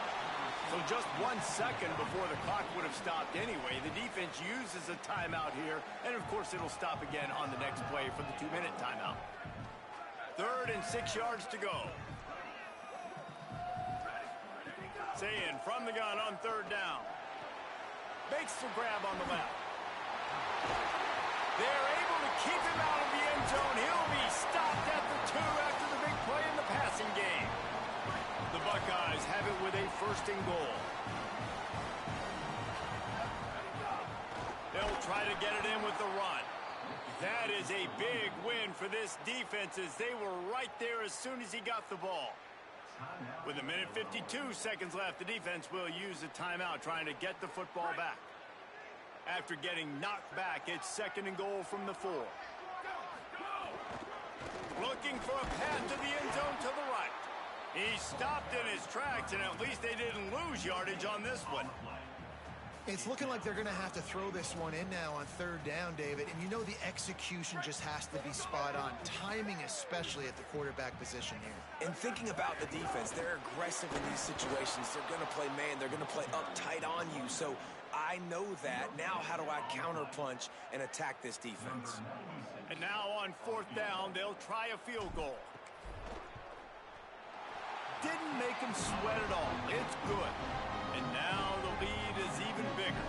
So just 1 second before the clock would have stopped anyway. The defense uses a timeout here, and of course it'll stop again on the next play for the 2-minute timeout. 3rd and 6 yards to go. Sayin from the gun on 3rd down. Makes the grab on the left. They're able to keep him out of the end zone. He'll be stopped at the 2 after the big play in the passing game. The Buckeyes have it with a 1st and goal. They'll try to get it in with the run. That That is a big win for this defense as they were right there as soon as he got the ball. With 1:52 seconds left, the defense will use a timeout trying to get the football back. After getting knocked back, it's 2nd and goal from the 4. Looking for a path to the end zone to the right. He stopped in his tracks, and at least they didn't lose yardage on this one. It's looking like they're going to have to throw this one in now on 3rd down, David. And you know the execution just has to be spot on. Timing especially at the quarterback position here. And thinking about the defense, they're aggressive in these situations. They're going to play man. They're going to play uptight on you. So I know that. Now how do I counterpunch and attack this defense? And now on 4th down, they'll try a field goal. Didn't make him sweat at all. It's good. And now the lead is even bigger.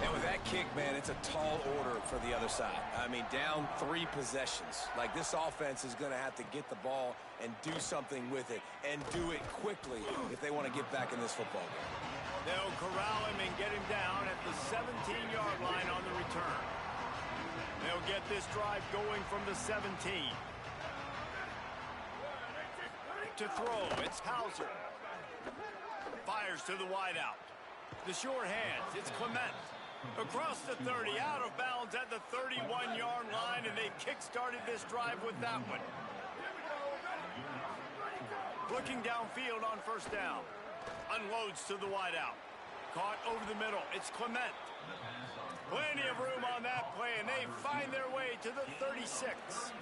And with that kick, man, it's a tall order for the other side. I mean, down 3 possessions. Like, this offense is going to have to get the ball and do something with it, and do it quickly if they want to get back in this football game. They'll corral him and get him down at the 17-yard line on the return. They'll get this drive going from the 17. To throw, it's Hauser. Fires to the wideout. The short hands, it's Clement. Across the 30, out of bounds at the 31-yard line, and they kick-started this drive with that one. Looking downfield on 1st down. Unloads to the wideout. Caught over the middle, it's Clement. Plenty of room on that play, and they find their way to the 36.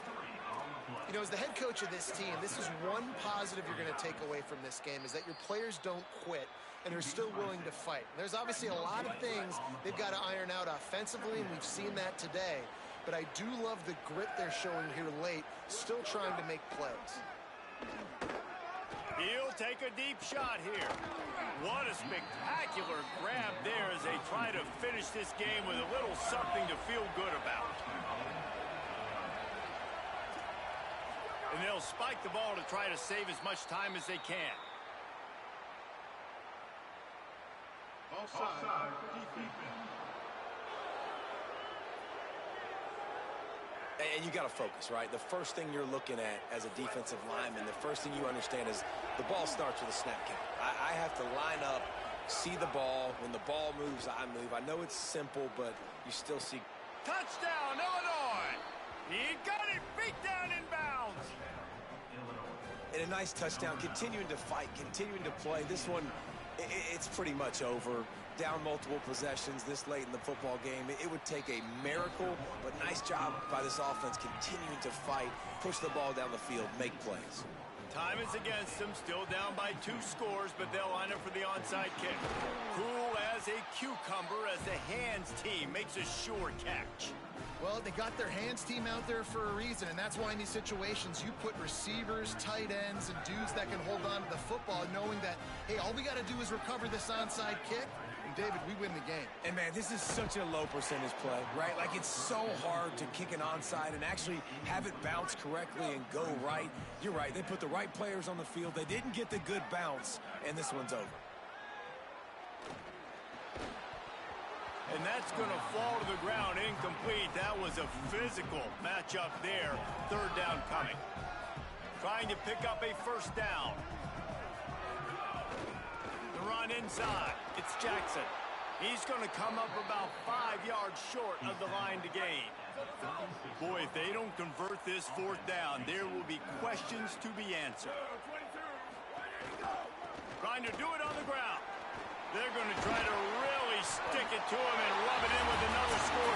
You know, as the head coach of this team, this is one positive you're going to take away from this game, is that your players don't quit and are still willing to fight. There's obviously a lot of things they've got to iron out offensively, and we've seen that today. But I do love the grit they're showing here late, still trying to make plays. He'll take a deep shot here. What a spectacular grab there as they try to finish this game with a little something to feel good about. And they'll spike the ball to try to save as much time as they can. Offside. And you got to focus, right? The first thing you're looking at as a defensive lineman, the first thing you understand is the ball starts with a snap count. I have to line up, see the ball. When the ball moves, I move. I know it's simple, but you still see. Touchdown, Illinois! He got it, feet down in bounds. And a nice touchdown, continuing to fight, continuing to play. This one, it's pretty much over. Down multiple possessions this late in the football game. It would take a miracle, but nice job by this offense continuing to fight, push the ball down the field, make plays. Time is against them, still down by 2 scores, but they'll line up for the onside kick. Cool as a cucumber as the hands team makes a sure catch. Well, they got their hands team out there for a reason, and that's why in these situations you put receivers, tight ends, and dudes that can hold on to the football, knowing that, hey, all we got to do is recover this onside kick, and David, we win the game. And man, this is such a low percentage play, right? Like, it's so hard to kick an onside and actually have it bounce correctly and go right. You're right, they put the right players on the field. They didn't get the good bounce, and this one's over. And that's going to fall to the ground incomplete. That was a physical matchup there. 3rd down coming. Trying to pick up a 1st down. The run inside. It's Jackson. He's going to come up about 5 yards short of the line to gain. Boy, if they don't convert this 4th down, there will be questions to be answered. Trying to do it on the ground. They're going to try to really stick it to him and rub it in with another score